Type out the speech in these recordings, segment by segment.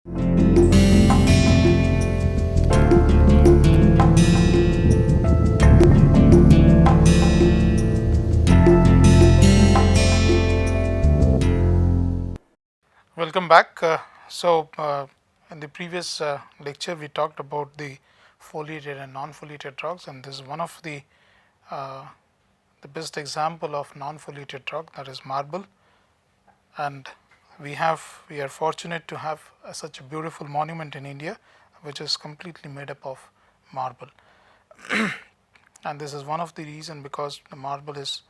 Welcome back. In the previous lecture, we talked about the foliated and non-foliated rocks, and this is one of uh, the best example of non-foliated rock, that is marble. And we are fortunate to have such a beautiful monument in India, which is completely made up of marble. And this is one of the reason, because the marble is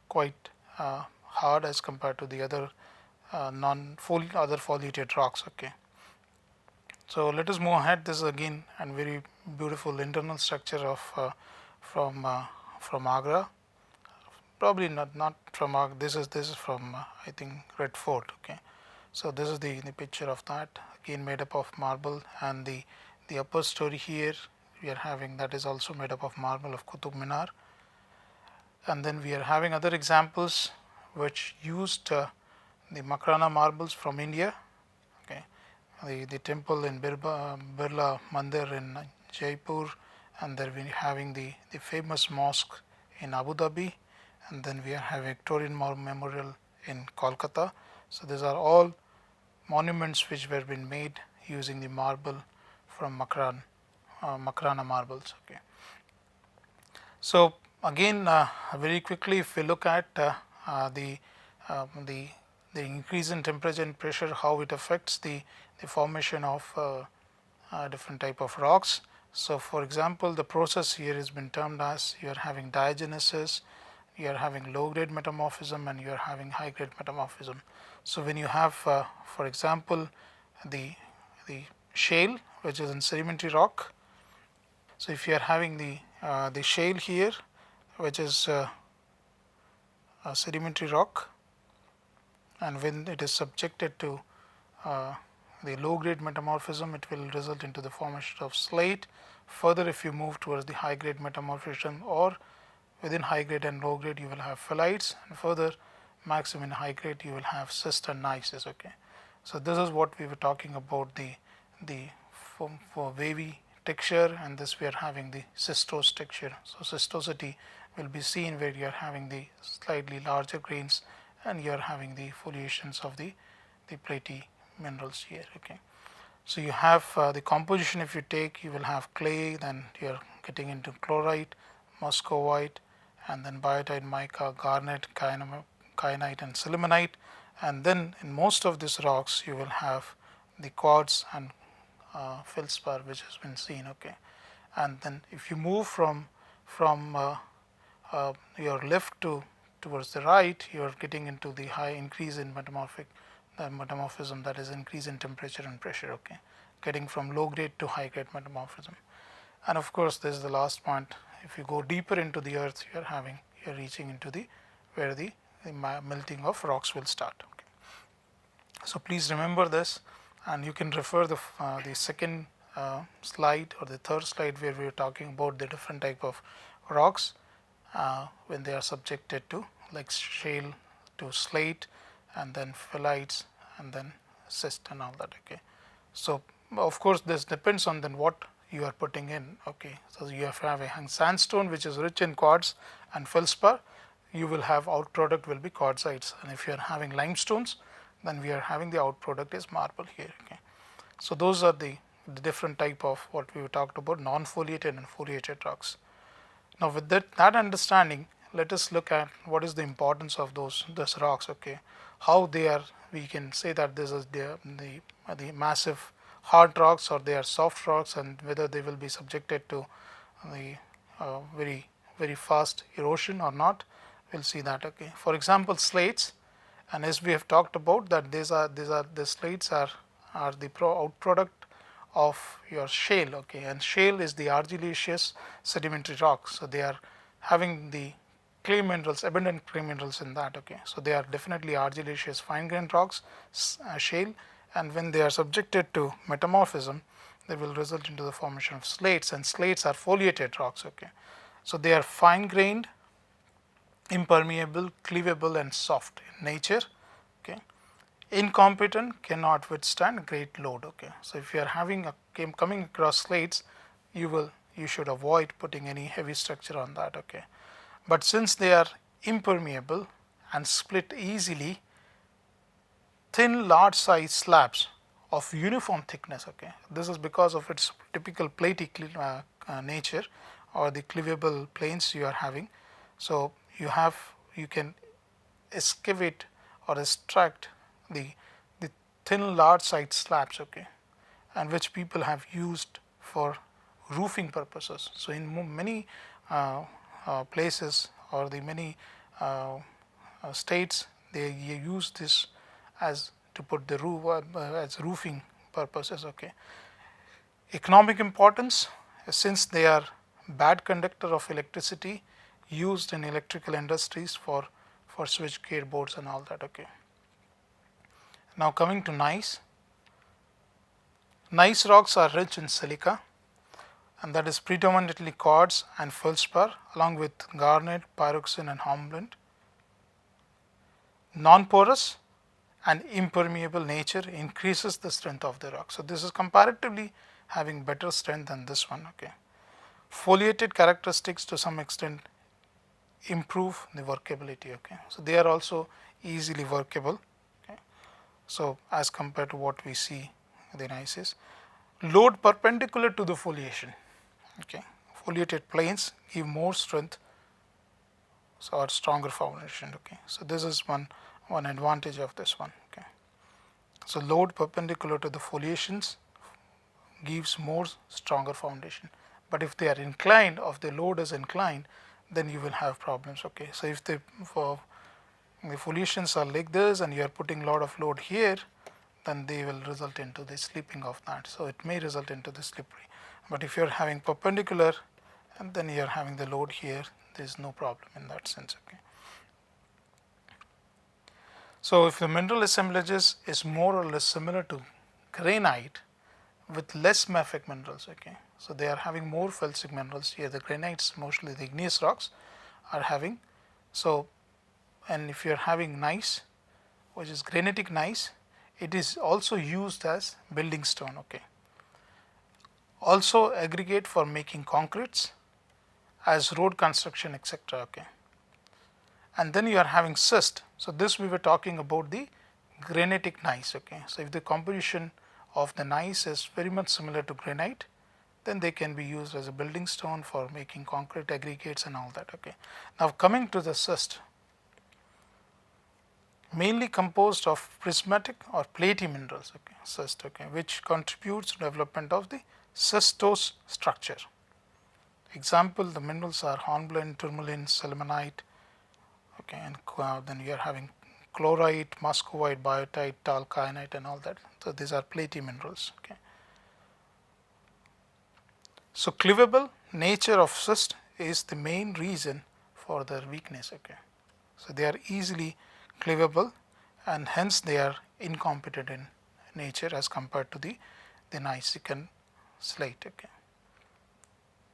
quite hard as compared to the other other foliated rocks. Okay. So let us move ahead. This is again a very beautiful internal structure of from uh, from Agra. Probably not from Agra. This is from I think Red Fort. Okay. So this is the picture of that, again made up of marble, and the upper story here we are having, that is also made up of marble of Qutub Minar. And then we are having other examples which used the Makrana marbles from India. Okay. The temple in Birla Mandir in Jaipur, and then we are having the famous mosque in Abu Dhabi, and then we are having Victorian Memorial in Kolkata. So these are all monuments which were been made using the marble from Makrana marbles. Okay. So again, very quickly, if we look at the the increase in temperature and pressure, how it affects the formation of different type of rocks. So for example, the process here has been termed as, you are having diagenesis, you are having low grade metamorphism, and you are having high grade metamorphism. So when you have for example the shale, which is in sedimentary rock. So if you are having the shale here, which is a sedimentary rock, and when it is subjected to the low grade metamorphism, it will result into the formation of slate. Further, if you move towards the high grade metamorphism, or within high grade and low grade, you will have phyllites, and further maximum in high grade you will have schist and gneisses. Okay. So this is what we were talking about, the for wavy texture, and this we are having the schistose texture. So schistosity will be seen where you are having the slightly larger grains, and you are having the foliations of the platy minerals here. Okay. So you have the composition. If you take, you will have clay, then you are getting into chlorite, muscovite, and then biotite, mica, garnet, kyanite, and sillimanite. And then in most of these rocks you will have the quartz and feldspar, which has been seen. Okay. And then if you move from your left towards the right, you are getting into the high increase in metamorphism, that is increase in temperature and pressure. Okay. Getting from low grade to high grade metamorphism. And of course, this is the last point. If you go deeper into the earth, you are reaching into where the melting of rocks will start. Okay. So please remember this, and you can refer the second slide or the third slide, where we are talking about the different type of rocks when they are subjected to, like shale to slate, and then phyllites, and then schist and all that. Okay. So of course, this depends on then what you are putting in. Okay. So you have a sandstone which is rich in quartz and feldspar, you will have out product will be quartzites, and if you are having limestones, then we are having the out product is marble here. Okay. So those are the different type of what we talked about, non-foliated and foliated rocks. Now with that understanding, let us look at what is the importance of those rocks. Okay. How they are, we can say that this is the massive hard rocks, or they are soft rocks, and whether they will be subjected to the very fast erosion or not. We'll see that. Okay. For example, slates, and as we have talked about that the slates are the out product of your shale. Okay. And shale is the argillaceous sedimentary rock, so they are having the clay minerals, abundant clay minerals in that. Okay. So they are definitely argillaceous fine grained rocks, shale, and when they are subjected to metamorphism, they will result into the formation of slates, and slates are foliated rocks. Okay. So they are fine grained, impermeable, cleavable, and soft in nature. Okay. incompetent cannot withstand great load. Okay, so if you are having a coming across slates, you should avoid putting any heavy structure on that. Okay, but since they are impermeable and split easily, thin large size slabs of uniform thickness. Okay, this is because of its typical platy nature or the cleavable planes you are having. So you can excavate or extract the thin large size slabs. Okay, and which people have used for roofing purposes. So in many places or the many states, they use this as to put the roof as roofing purposes. Okay, economic importance, since they are bad conductor of electricity, used in electrical industries for switchgear boards and all that. Okay, now coming to gneiss. Gneiss rocks are rich in silica, and that is predominantly quartz and feldspar along with garnet, pyroxene and hornblende. Non-porous and impermeable nature increases the strength of the rock. So this is comparatively having better strength than this one. Okay, foliated characteristics to some extent improve the workability. Okay, so they are also easily workable. Okay, so as compared to what we see the gneiss is. Load perpendicular to the foliation. Okay, foliated planes give more strength or stronger foundation. Okay, so this is one advantage of this one. Okay, so load perpendicular to the foliations gives more stronger foundation, but if they are inclined, or if the load is inclined, then you will have problems. Okay, so if the foliations are like this and you are putting a lot of load here, then they will result into the slipping of that. So it may result into the slippery. But if you are having perpendicular and then you are having the load here, there is no problem in that sense. Okay. So if the mineral assemblages is more or less similar to granite with less mafic minerals. Okay, so they are having more felsic minerals here. The granites, mostly the igneous rocks, are having. So, and if you are having gneiss, which is granitic gneiss, it is also used as building stone. Okay, also aggregate for making concretes, as road construction, etc. Okay, and then you are having schist. So this we were talking about the granitic gneiss. Okay, so if the composition of the gneiss is very much similar to granite, then they can be used as a building stone for making concrete aggregates and all that. Okay, now coming to the schist, mainly composed of prismatic or platy minerals. Okay, schist. Okay, which contributes to development of the schistose structure. Example, the minerals are hornblende, tourmaline, sillimanite. Okay, and then you are having chlorite, muscovite, biotite, talkyanite and all that. So these are platy minerals. Okay. So cleavable nature of schist is the main reason for their weakness. Okay, so they are easily cleavable and hence they are incompetent in nature as compared to the gneissican slate. Okay.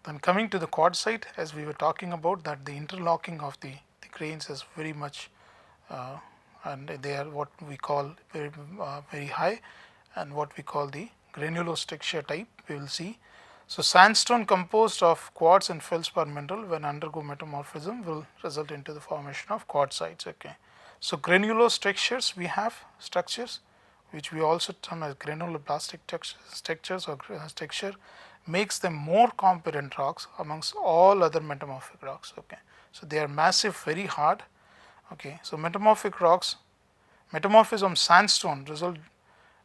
Then coming to the quartzite, as we were talking about, that the interlocking of the grains is very much and they are what we call very high, and what we call the granulostexture type we will see. So sandstone composed of quartz and feldspar mineral when undergo metamorphism will result into the formation of quartzites. Okay, so granulostextures, we have structures which we also term as granuloblastic textures or texture, makes them more competent rocks amongst all other metamorphic rocks. Okay, so they are massive, very hard. Okay, so metamorphic rocks, metamorphism sandstone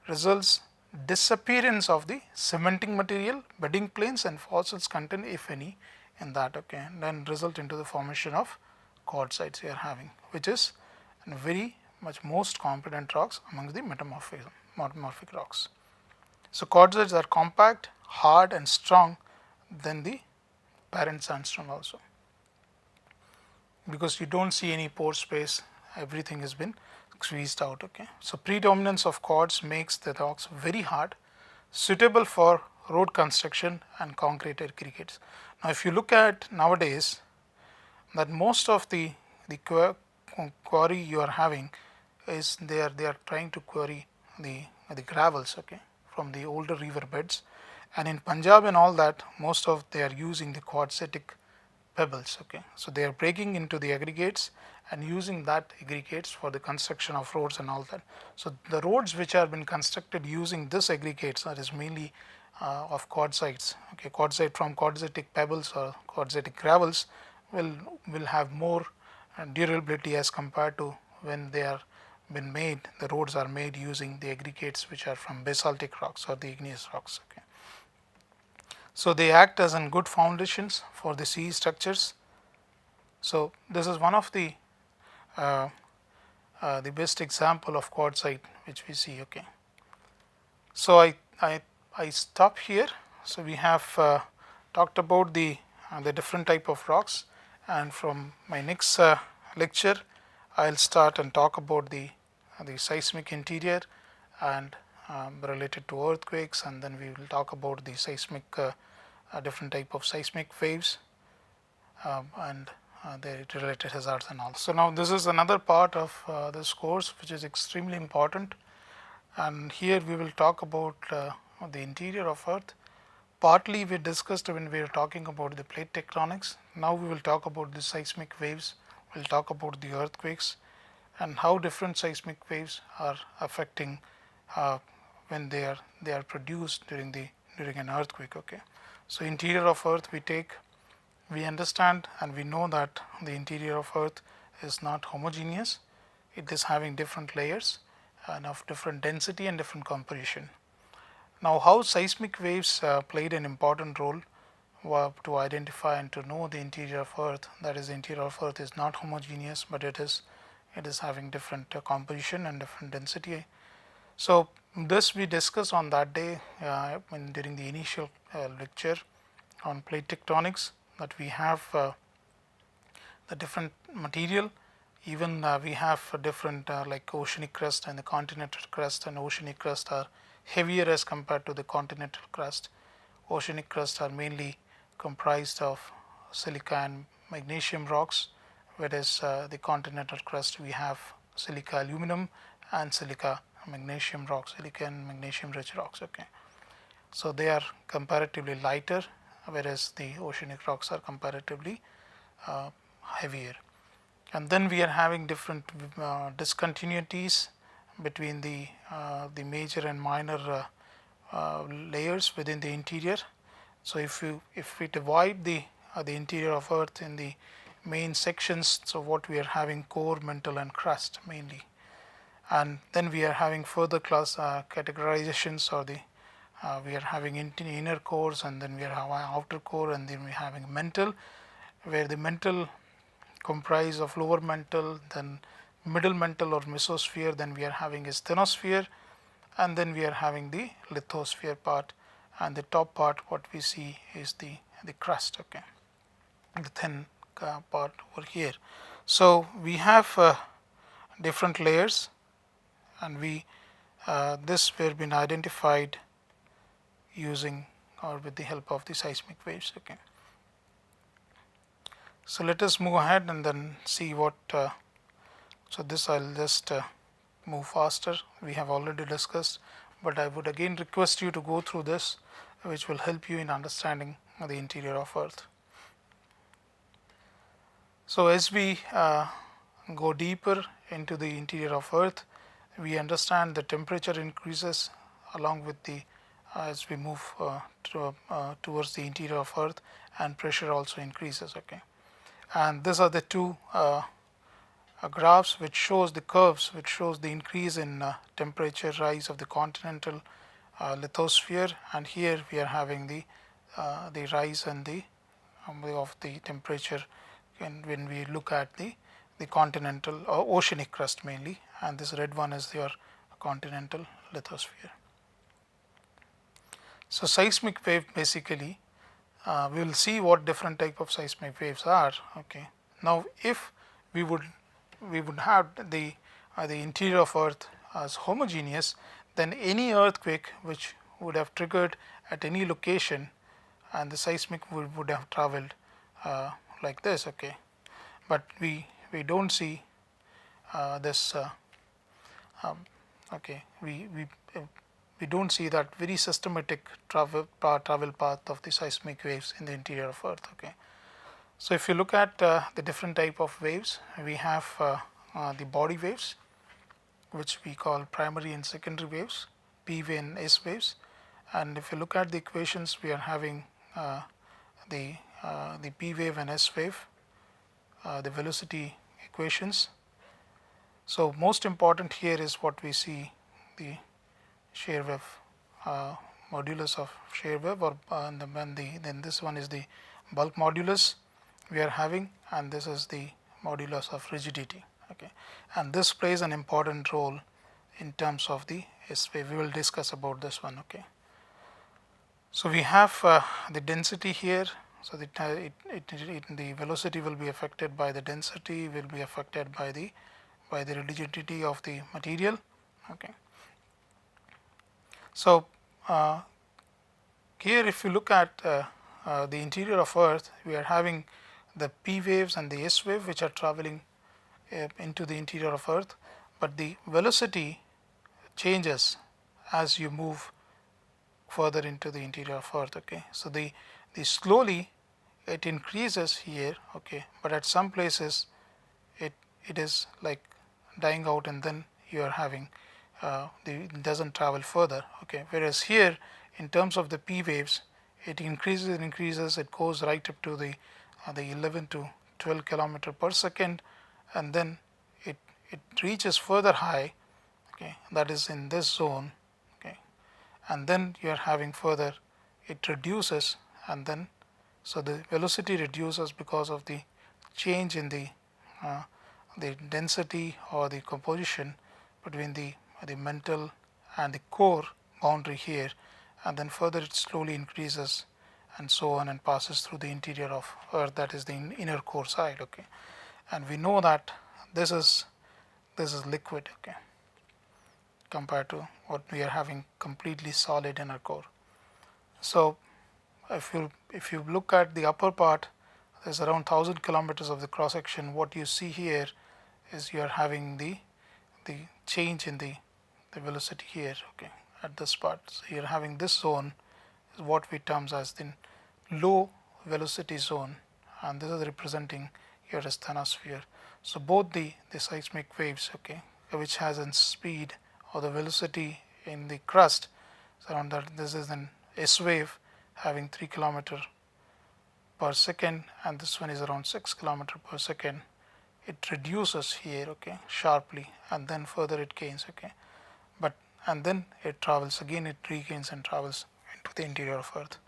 results disappearance of the cementing material, bedding planes and fossils content, if any, in that. Okay, and then result into the formation of quartzites we are having, which is very much most competent rocks among the metamorphic rocks. So quartzites are compact, hard and strong than the parent sandstone also, because you don't see any pore space, everything has been squeezed out. Okay, so predominance of quartz makes the rocks very hard, suitable for road construction and concrete aggregates. Now if you look at nowadays, that most of the quarry you are having is they are trying to quarry the gravels, okay, from the older river beds, and in Punjab and all that, most of they are using the quartzitic pebbles, okay. So they are breaking into the aggregates and using that aggregates for the construction of roads and all that. So the roads which have been constructed using this aggregates, that is mainly of quartzites, okay, quartzite from quartzitic pebbles or quartzitic gravels will have more durability as compared to when they are been made, the roads are made using the aggregates which are from basaltic rocks or the igneous rocks, okay. So they act as in good foundations for the sea structures. So this is one of the best example of quartzite which we see, okay. So I stop here. So we have talked about the different type of rocks, and from my next lecture I'll start and talk about the seismic interior and related to earthquakes, and then we will talk about the seismic different type of seismic waves and the related hazards and all. So now this is another part of this course which is extremely important, and here we will talk about the interior of Earth. Partly we discussed when we were talking about the plate tectonics. Now we will talk about the seismic waves, we'll talk about the earthquakes and how different seismic waves are affecting when they are produced during an earthquake, okay. So interior of Earth we understand and we know that the interior of Earth is not homogeneous. It is having different layers and of different density and different composition. Now how seismic waves played an important role to identify and to know the interior of Earth, that is the interior of Earth is not homogeneous, but it is having different composition and different density. So this we discussed on that day during the initial lecture on plate tectonics, that we have the different material, even we have different like oceanic crust and the continental crust, and oceanic crust are heavier as compared to the continental crust. Oceanic crust are mainly comprised of silica and magnesium rocks, whereas the continental crust we have silica aluminum and silica magnesium rocks, silica and magnesium rich rocks, okay. So they are comparatively lighter, whereas the oceanic rocks are comparatively heavier. And then we are having different discontinuities between the major and minor layers within the interior. So if we divide the interior of Earth in the main sections, so what we are having core, mantle and crust mainly, and then we are having further class categorizations, or we are having inner cores, and then we are having outer core, and then we are having mantle, where the mantle comprise of lower mantle, then middle mantle or mesosphere, then we are having a stenosphere, and then we are having the lithosphere part, and the top part what we see is the crust, okay, the thin part over here. So we have different layers, and this were been identified using or with the help of the seismic waves, okay. So let us move ahead and then see what so this I'll just move faster, we have already discussed, but I would again request you to go through this, which will help you in understanding the interior of Earth. So as we go deeper into the interior of Earth, we understand the temperature increases along with the as we move towards the interior of Earth, and pressure also increases, okay. And these are the two graphs which shows the curves which shows the increase in temperature rise of the continental lithosphere, and here we are having the rise and the of the temperature when we look at the continental oceanic crust mainly, and this red one is your continental lithosphere. So seismic wave, basically we will see what different type of seismic waves are, okay. Now if we would have the interior of Earth as homogeneous, then any earthquake which would have triggered at any location, and the seismic would have traveled like this, okay. But we don't see this Okay, we don't see that very systematic travel path of the seismic waves in the interior of Earth. Okay, so if you look at the different type of waves, we have the body waves, which we call primary and secondary waves, P wave and S waves. And if you look at the equations, we are having the P wave and S wave, the velocity equations. So most important here is what we see, the shear wave, modulus of shear wave, or then this one is the bulk modulus we are having, and this is the modulus of rigidity. Okay, and this plays an important role in terms of the S wave. We will discuss about this one. Okay, so we have the density here. So the velocity will be affected by the density, will be affected by the rigidity of the material. Okay, so here if you look at the interior of Earth, we are having the P waves and the S wave, which are traveling into the interior of Earth, but the velocity changes as you move further into the interior of Earth. Okay, so the slowly it increases here. Okay, but at some places it is like dying out, and then you are having it doesn't travel further. Okay, whereas here in terms of the P waves, it increases and increases. It goes right up to the 11 to 12 kilometer per second, and then it reaches further high. Okay, that is in this zone. Okay, and then you are having further, it reduces, and then so the velocity reduces because of the change in the density or the composition between the mantle and the core boundary here, and then further it slowly increases and so on, and passes through the interior of Earth, that is the inner core side. Okay, and we know that this is liquid. Okay, compared to what we are having completely solid inner core. So if you look at the upper part, there's around 1,000 kilometers of the cross section. What you see here is you are having the change in the velocity here. Okay, at this part, so you're having this zone is what we term as the low velocity zone, and this is representing your asthenosphere. So both the seismic waves, okay, which has a speed or the velocity in the crust, so around that, this is an S wave having 3 kilometer per second, and this one is around 6 kilometer per second. It reduces here, okay, sharply, and then further it gains. Okay, but and then it travels again, it regains and travels into the interior of Earth.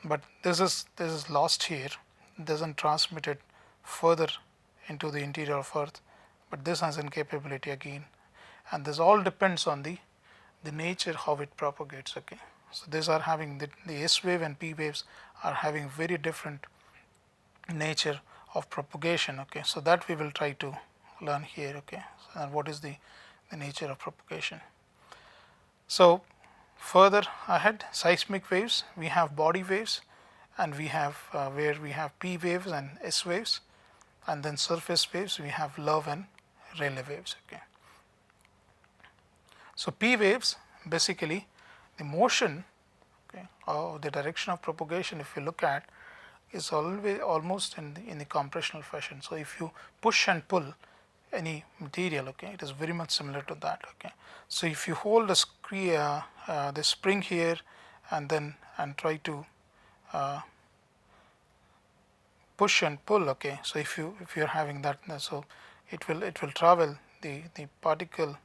But this is lost here, it doesn't transmit it further into the interior of Earth, but this has a capability again, and this all depends on the nature how it propagates. Okay, so these are having the S wave and P waves are having very different nature of propagation. Okay, so that we will try to learn here. Okay, so what is the nature of propagation. So further ahead, seismic waves, we have body waves, and we have where we have P waves and S waves, and then surface waves, we have Love and Rayleigh waves. Okay, so P waves, basically the motion, okay, or the direction of propagation, if you look at, is always almost in the compressional fashion. So if you push and pull any material, okay, it is very much similar to that. Okay, so if you hold the spring here and try to push and pull, okay, so if you're having that, so it will travel the particle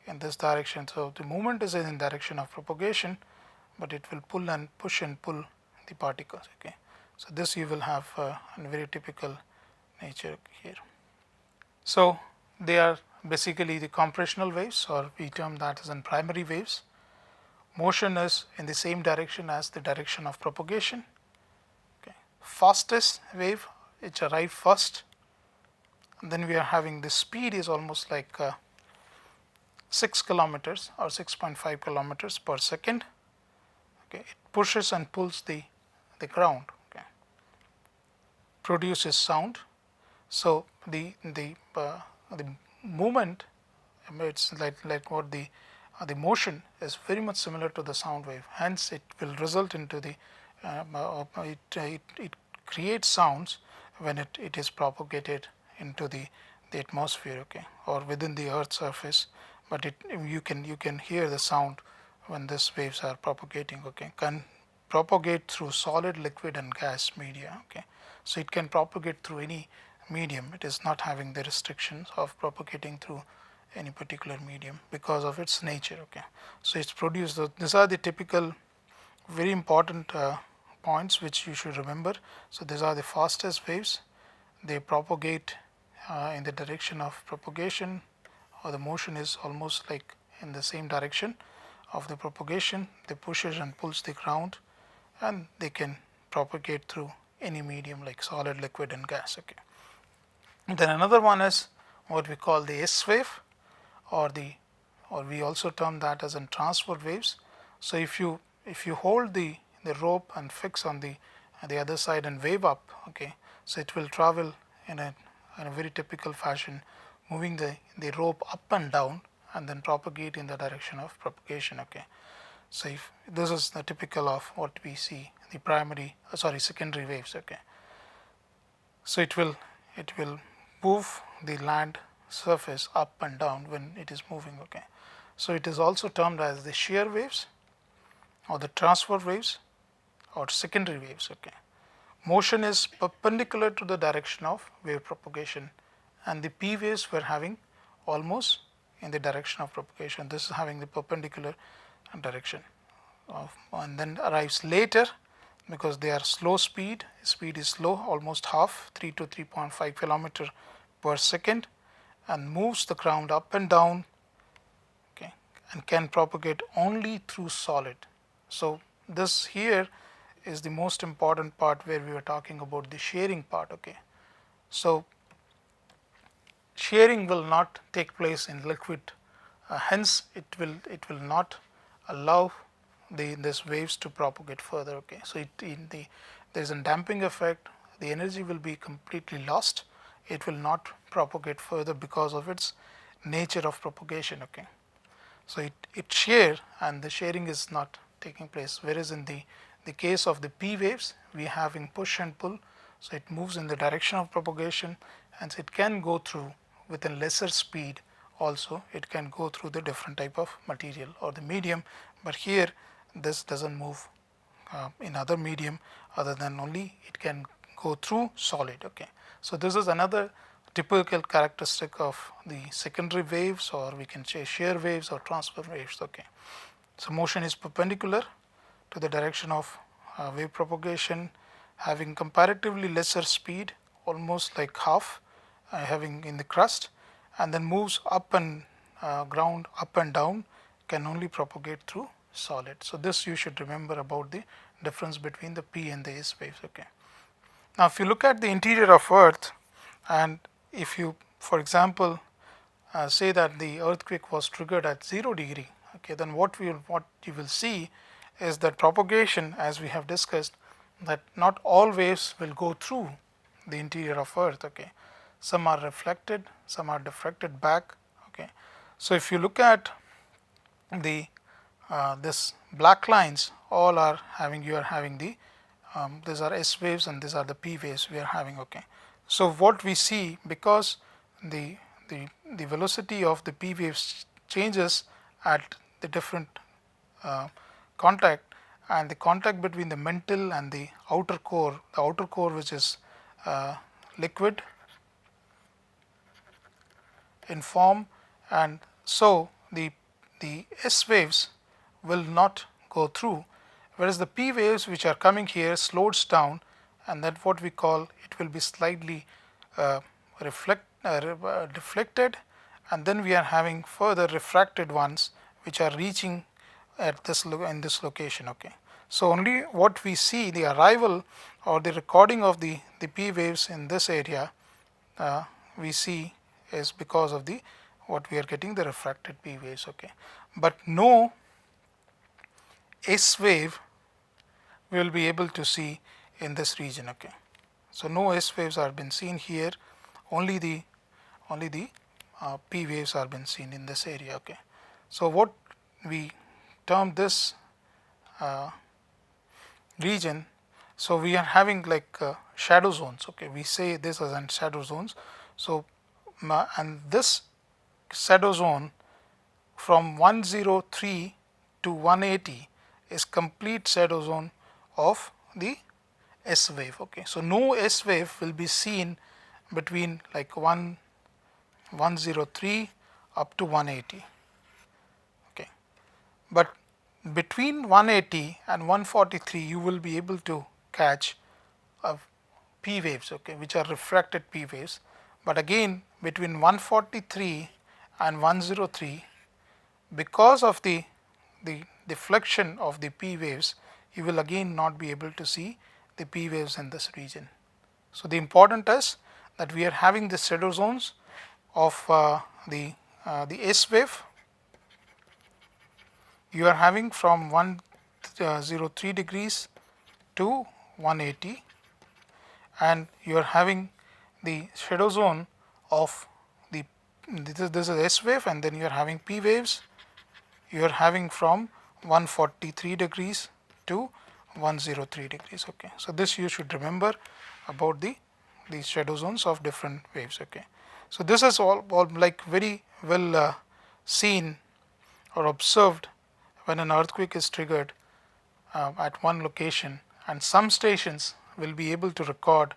in this direction. So the movement is in direction of propagation, but it will pull and push and pull the particles. Okay, so this you will have a very typical nature here. So they are basically the compressional waves, or we term that as in primary waves. Motion is in the same direction as the direction of propagation. Okay, fastest wave which arrive first, and then we are having the speed is almost like 6 kilometers or 6.5 kilometers per second. Okay, it pushes and pulls the ground. Okay, produces sound. So the movement It's like what the motion is very much similar to the sound wave. Hence, it will result into the it creates sounds when it is propagated into the atmosphere, okay, or within the Earth's surface. But you can hear the sound when these waves are propagating, okay. Can propagate through solid, liquid, and gas media, okay. So it can propagate through any medium. It is not having the restrictions of propagating through any particular medium because of its nature, okay. So it's produced. These are the typical very important points which you should remember. So these are the fastest waves. They propagate in the direction of propagation, or the motion is almost like in the same direction of the propagation. They pushes and pulls the ground, and they can propagate through any medium like solid, liquid, and gas, okay. Then another one is what we call the S wave, or we also term that as in transfer waves. So if you hold the rope and fix on the other side and wave up, okay, so it will travel in a very typical fashion, moving the rope up and down and then propagate in the direction of propagation, okay. So if this is the typical of what we see, the secondary waves, okay. So it will move the land surface up and down when it is moving, okay. So it is also termed as the shear waves, or the transfer waves, or secondary waves, okay. Motion is perpendicular to the direction of wave propagation, and the P waves were having almost in the direction of propagation. This is having the perpendicular direction and then arrives later because they are slow speed is slow, almost half, 3 to 3.5 kilometer per second, and moves the ground up and down, okay, and can propagate only through solid. So this here is the most important part where we were talking about the shearing part, okay. So shearing will not take place in liquid, hence it will not allow these waves to propagate further, okay. So there is a damping effect. The energy will be completely lost. It will not propagate further because of its nature of propagation, okay. So it shear, and the shearing is not taking place, whereas in the case of the P waves, we having push and pull, so it moves in the direction of propagation, and it can go through with a lesser speed. Also, it can go through the different type of material or the medium, but here this doesn't move in other medium other than only it can go through solid, okay. So this is another typical characteristic of the secondary waves, or we can say shear waves or transfer waves, okay. So motion is perpendicular to the direction of wave propagation, having comparatively lesser speed, almost like half, having in the crust, and then moves up and ground up and down, can only propagate through solid. So this you should remember about the difference between the P and the S waves, okay. Now if you look at the interior of Earth, and if you, for example, say that the earthquake was triggered at 0 degree, okay, then what you will see is that propagation, as we have discussed, that not all waves will go through the interior of Earth, okay. Some are reflected, some are diffracted back, okay. So if you look at the this black lines, all are having, you are having the these are S waves and these are the P waves we are having, okay. So what we see, because the velocity of the P waves changes at the different contact, and the contact between the mantle and the outer core which is liquid in form, and so the S waves will not go through, whereas the P waves which are coming here slows down, and that what we call, it will be slightly deflected, and then we are having further refracted ones which are reaching at this in this location, okay. So only what we see, the arrival or the recording of the P waves in this area, we see is because of the what we are getting, the refracted P waves, okay. But no S wave we will be able to see in this region, okay. So no S waves are been seen here, only the P waves are been seen in this area. Okay, so what we term this region, so we are having like shadow zones. Okay, we say this as in shadow zones. So and this shadow zone from 103 to 180 is complete shadow zone of the S wave. Okay, so no S wave will be seen between like 103 up to 180. Okay, but between 180 and 143 you will be able to catch P waves, okay, which are refracted P waves. But again between 143 and 103, because of the deflection of the P waves, you will again not be able to see the P waves in this region. So the important is that we are having the shadow zones of the S wave. You are having from 103 degrees to 180, and you are having the shadow zone of the this is S wave, and then you are having P waves. You are having from 143 degrees to 103 degrees. Okay, so this you should remember about the shadow zones of different waves. Okay, so this is all like very well seen or observed when an earthquake is triggered at one location, and some stations will be able to record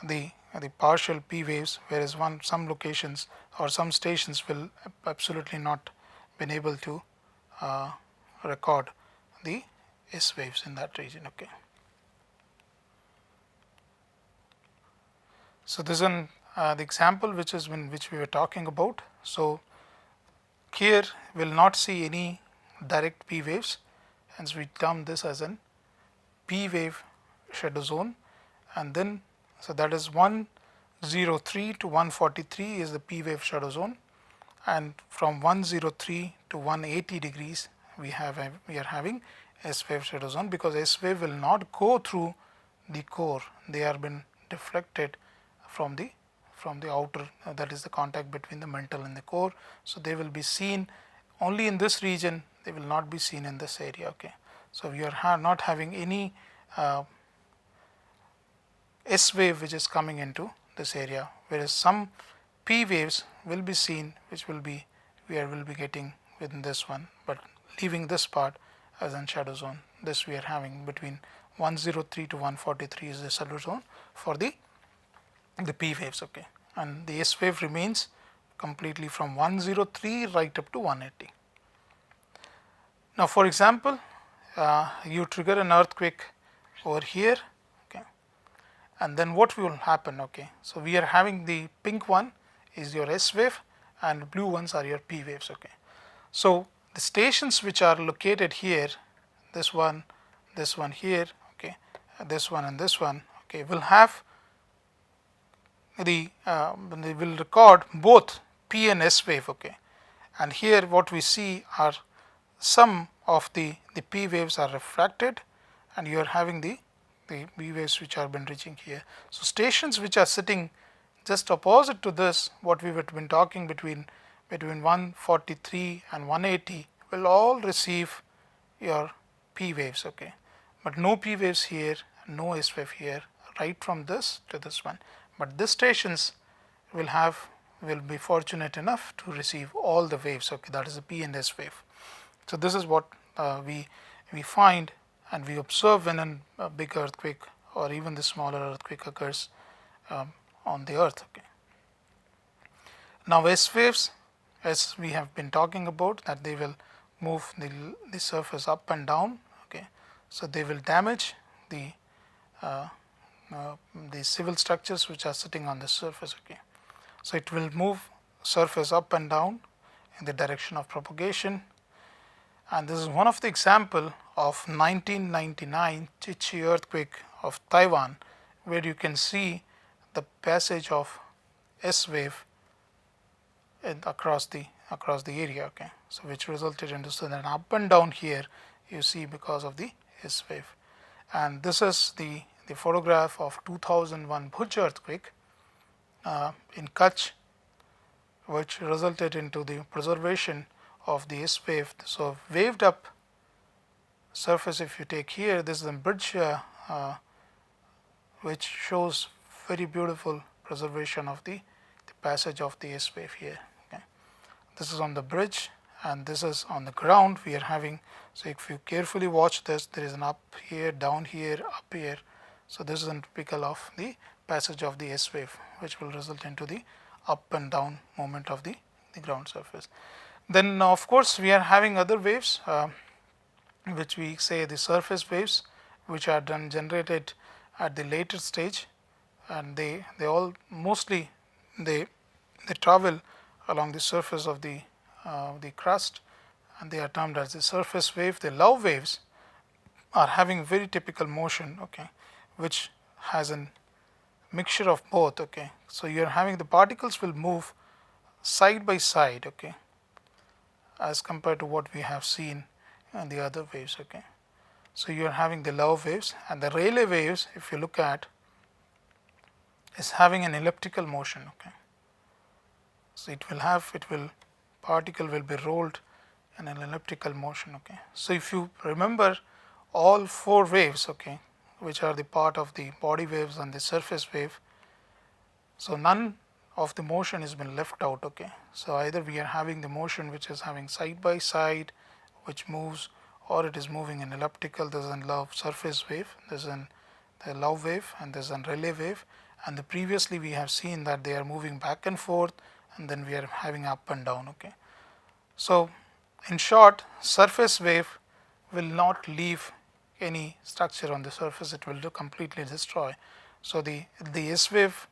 the partial P waves, whereas some locations or some stations will absolutely not been able to record the S waves in that region. Okay, so this is the example which we were talking about. So here we will not see any direct P waves, hence we term this as an P wave shadow zone, and then so that is 103 to 143 is the P wave shadow zone, and from 103 to 180 degrees we are having S wave shadow zone, because S wave will not go through the core, they are been deflected from the outer, that is the contact between the mantle and the core. So they will be seen only in this region, they will not be seen in this area. Okay, so we are not having any S wave which is coming into this area, whereas some P waves will be seen, which will be will be getting within this one, but leaving this part as a shadow zone. This we are having between 103 to 143 is the shadow zone for the P waves. Okay, and the S wave remains completely from 103 right up to 180. Now, for example, you trigger an earthquake over here. Okay, and then what will happen? Okay, so we are having the pink one is your S wave, and blue ones are your P waves. Okay, so the stations which are located here, this one here, okay, this one and this one, okay, will have they will record both P and S wave. Okay, and here what we see are some of the P waves are refracted, and you are having the B waves which are been reaching here. So stations which are sitting just opposite to this, what we have been talking between 143 and 180 will all receive your P waves. Okay, but no P waves here, no S wave here, right from this to this one. But these stations will be fortunate enough to receive all the waves. Okay, that is the P and S wave. So this is what we find and we observe when a big earthquake or even the smaller earthquake occurs on the earth. Okay. Now S waves, as we have been talking about, that they will move the surface up and down. Okay, so they will damage the civil structures which are sitting on the surface. Okay, so it will move surface up and down in the direction of propagation, and this is one of the example of 1999 Chichi earthquake of Taiwan, where you can see the passage of S wave across the area. Okay, so which resulted into so that up and down here you see because of the S wave, and this is the photograph of 2001 Bhuj earthquake in Kutch, which resulted into the preservation of the S wave. So waved up surface, if you take here, this is a bridge which shows very beautiful preservation of the passage of the S wave here. Okay. This is on the bridge and this is on the ground. We are having, so if you carefully watch this, there is an up here, down here, up here. So this is typical of the passage of the S wave, which will result into the up and down movement of the ground surface. Then of course we are having other waves which we say the surface waves, which are done generated at the later stage, and they all mostly they travel along the surface of the crust, and they are termed as the surface wave. The love waves are having very typical motion, okay, which has a mixture of both, okay. So you are having the particles will move side by side, okay, as compared to what we have seen in the other waves, okay. So you are having the love waves, and the Rayleigh waves, if you look at, is having an elliptical motion, okay. So it will particle will be rolled in an elliptical motion, okay. So if you remember all four waves, okay, which are the part of the body waves and the surface wave, so none of the motion has been left out, okay. So either we are having the motion which is having side by side, which moves, or it is moving in elliptical. There is a love surface wave, there is the love wave, and there is a Rayleigh wave, and previously we have seen that they are moving back and forth, and then we are having up and down, okay. So in short, surface wave will not leave any structure on the surface, it will completely destroy. So the S wave,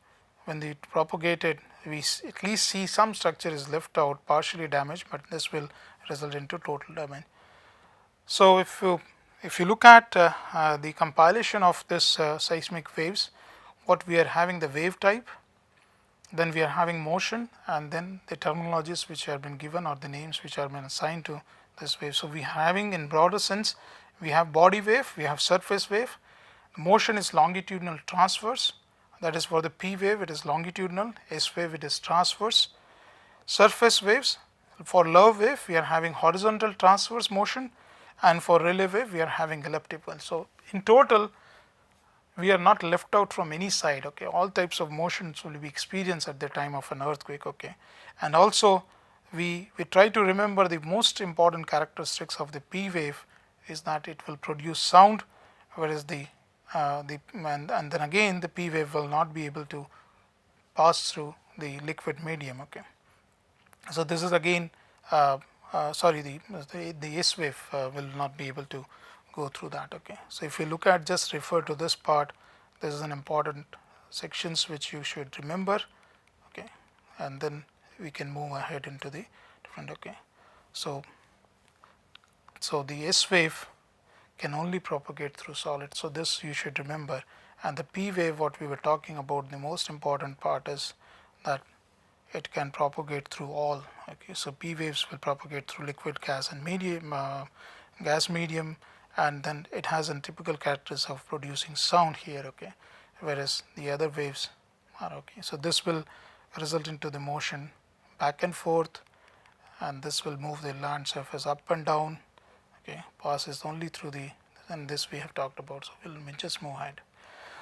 when it propagated, we at least see some structure is left out, partially damaged, but this will result into total damage. So if you look at the compilation of this seismic waves, what we are having the wave type, then we are having motion, and then the terminologies which have been given or the names which have been assigned to this wave. So we are having, in broader sense, we have body wave, we have surface wave. Motion is longitudinal transverse, that is for the P wave it is longitudinal, S wave it is transverse. Surface waves, for love wave we are having horizontal transverse motion, and for Rayleigh wave we are having elliptical. So in total we are not left out from any side, okay. All types of motions will be experienced at the time of an earthquake, okay. And also we try to remember the most important characteristics of the P wave is that it will produce sound, whereas and then again the P wave will not be able to pass through the liquid medium, okay. So this is again sorry, the S wave will not be able to go through that, okay. So if you look at, just refer to this part, this is an important sections which you should remember, okay, and then we can move ahead into the different, okay. So the S wave can only propagate through solid, so this you should remember. And the P wave, what we were talking about, the most important part is that it can propagate through all, okay. So P waves will propagate through liquid, gas and medium, gas medium, and then it has a typical characteristics of producing sound here, okay, whereas the other waves are, okay. So this will result into the motion back and forth, and this will move the land surface up and down, okay, passes only through the, and this we have talked about, so we'll just move ahead.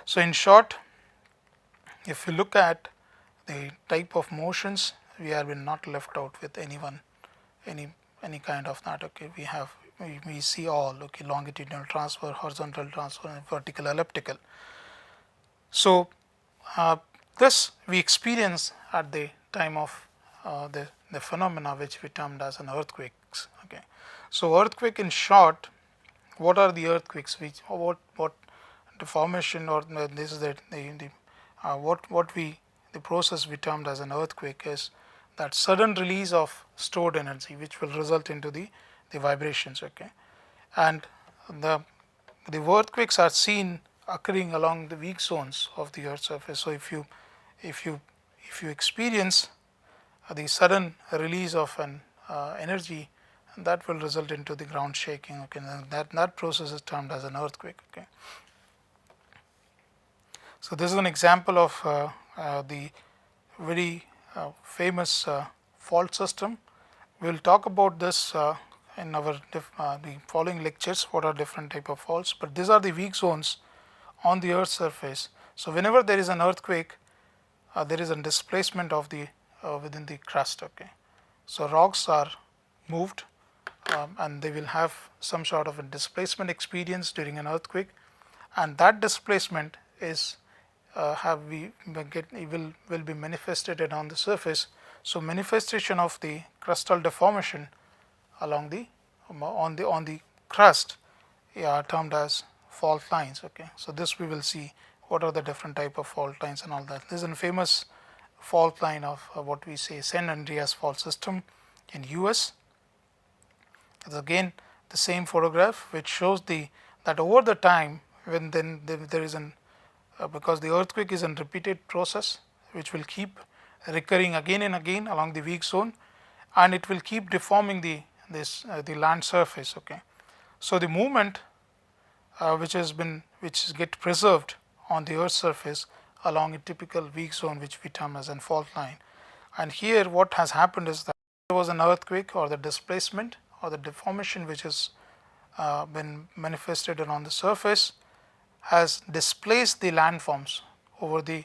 So in short, if you look at the type of motions, we have been not left out with any kind of that, okay. We see all, okay, longitudinal transfer, horizontal transfer, and vertical elliptical. So this we experience at the time of the phenomena which we termed as an earthquakes, okay. So earthquake, in short, what are the earthquakes, which what the formation, or this is the process we termed as an earthquake is that sudden release of stored energy which will result into the vibrations, okay. And the earthquakes are seen occurring along the weak zones of the earth's surface. So if you experience the sudden release of an energy, that will result into the ground shaking, okay, and that process is termed as an earthquake, okay. So this is an example of the very famous fault system. We will talk about this in our the following lectures, what are different type of faults, but these are the weak zones on the Earth's surface. So whenever there is an earthquake, there is a displacement of the within the crust. Okay, so rocks are moved and they will have some sort of a displacement experience during an earthquake, and that displacement is will be manifested on the surface. So manifestation of the crustal deformation along the on the crust are termed as fault lines. Okay, so this we will see what are the different type of fault lines and all that. This is a famous fault line of what we say San Andreas fault system in US. It's again the same photograph which shows that over the time when there is an because the earthquake is a repeated process which will keep recurring again and again along the weak zone, and it will keep deforming the land surface. Okay, so the movement which get preserved on the Earth's surface along a typical weak zone which we term as a fault line. And here what has happened is that there was an earthquake or the displacement or the deformation which has been manifested on the surface has displaced the landforms over the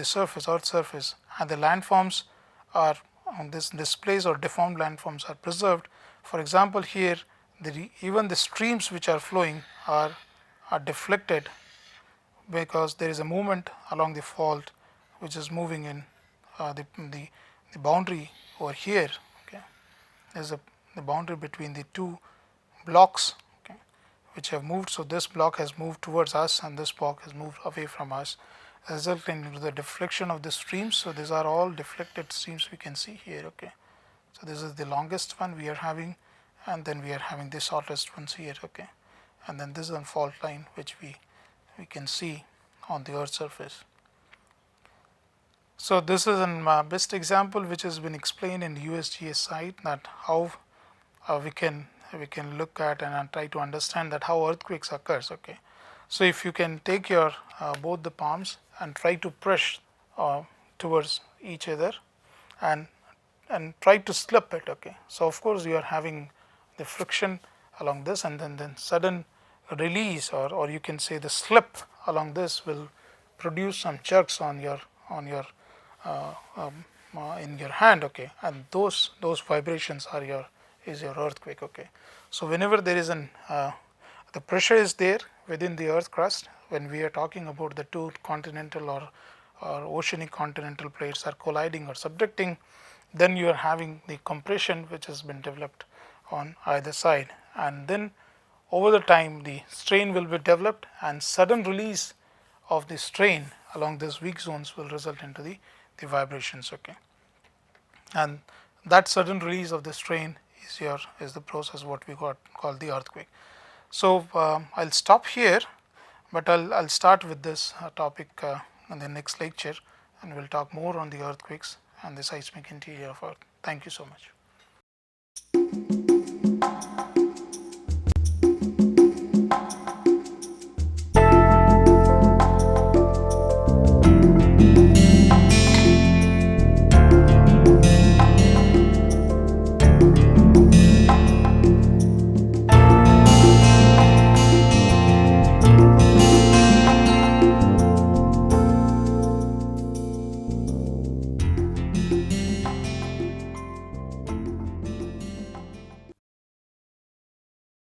surface, Earth's surface, and the landforms are on this displaced or deformed landforms are preserved. For example, here even the streams which are flowing are deflected because there is a movement along the fault which is moving in the boundary over here. Okay, there is the boundary between the two blocks, okay, which have moved. So this block has moved towards us and this block has moved away from us, resulting in the deflection of the streams. So these are all deflected streams we can see here. Okay, so this is the longest one we are having, and then we are having the shortest ones here. Okay, and then this is a fault line which we can see on the Earth's surface. So this is a best example which has been explained in the USGS site, that how we can look at and try to understand that how earthquakes occurs. Okay, so if you can take your both the palms and try to push towards each other and try to slip it. Okay, so of course you are having the friction along this, and then sudden release or you can say the slip along this will produce some jerks on your in your hand. Okay, and those vibrations are your earthquake. Okay, so whenever there is the pressure is there within the earth crust, when we are talking about the two continental or oceanic continental plates are colliding or subducting, then you are having the compression which has been developed on either side, and then over the time the strain will be developed, and sudden release of the strain along these weak zones will result into the vibrations. Okay, and that sudden release of the strain is the process what we called the earthquake. So I'll stop here, but I'll start with this topic in the next lecture, and we'll talk more on the earthquakes and the seismic interior of Earth. Thank you so much.